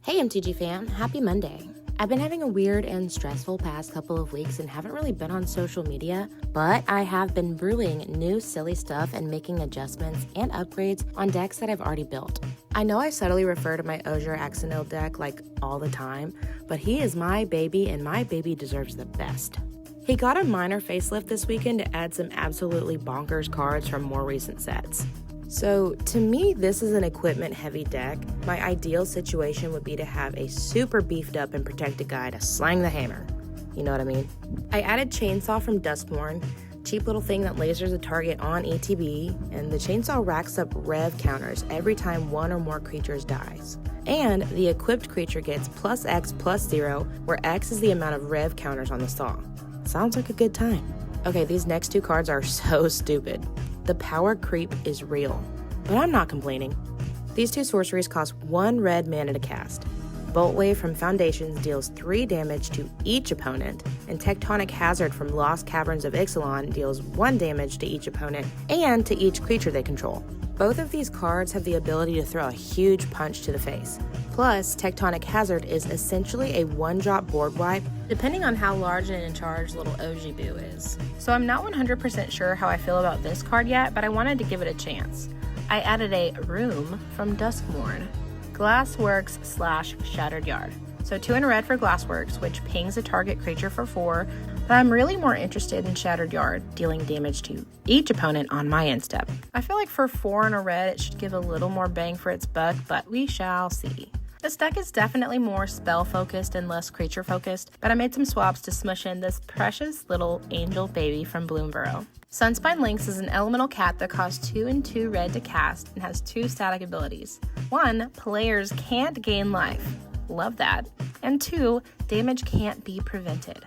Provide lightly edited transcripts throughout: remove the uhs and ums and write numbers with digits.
Hey MTG fam, happy Monday. I've been having a weird and stressful past couple of weeks and haven't really been on social media, but I have been brewing new silly stuff and making adjustments and upgrades on decks that I've already built. I know I subtly refer to my OJER AXONIL deck like all the time, but he is my baby and my baby deserves the best. He got a minor facelift this weekend to add some absolutely bonkers cards from more recent sets. So to me, this is an equipment-heavy deck. My ideal situation would be to have a super beefed up and protected guy to slang the hammer. You know what I mean? I added Chainsaw from Duskmourn, cheap little thing that lasers a target on ETB, and the Chainsaw racks up rev counters every time one or more creatures dies. And the equipped creature gets +X+0, where X is the amount of rev counters on the saw. Sounds like a good time. Okay, these next two cards are so stupid. The power creep is real, but I'm not complaining. These two sorceries cost 1 red mana to cast. Boltwave from Foundations deals 3 damage to each opponent, and Tectonic Hazard from Lost Caverns of Ixalan deals 1 damage to each opponent and to each creature they control. Both of these cards have the ability to throw a huge punch to the face. Plus, Tectonic Hazard is essentially a 1-drop board wipe, depending on how large and in charge little OJER is. So I'm not 100% sure how I feel about this card yet, but I wanted to give it a chance. I added a Room from Duskmourn, Glassworks/Shattered Yard. So 2 in red for Glassworks, which pings a target creature for 4, but I'm really more interested in Shattered Yard, dealing damage to each opponent on my end step. I feel like for 4 in a red, it should give a little more bang for its buck, but we shall see. This deck is definitely more spell-focused and less creature-focused, but I made some swaps to smush in this precious little angel baby from Bloomburrow. Sunspine Lynx is an elemental cat that costs 2 and 2 red to cast and has 2 static abilities. 1, players can't gain life. Love that. And 2, damage can't be prevented.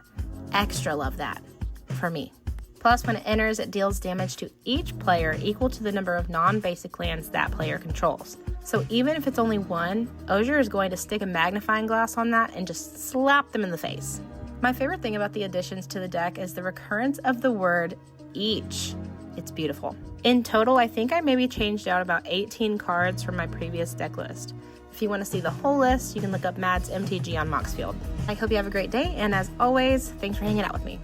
Extra love that. For me. Plus, when it enters, it deals damage to each player equal to the number of non-basic lands that player controls. So even if it's only 1, OJER is going to stick a magnifying glass on that and just slap them in the face. My favorite thing about the additions to the deck is the recurrence of the word each. It's beautiful. In total, I think I maybe changed out about 18 cards from my previous deck list. If you want to see the whole list, you can look up Mads MTG on Moxfield. I hope you have a great day, and as always, thanks for hanging out with me.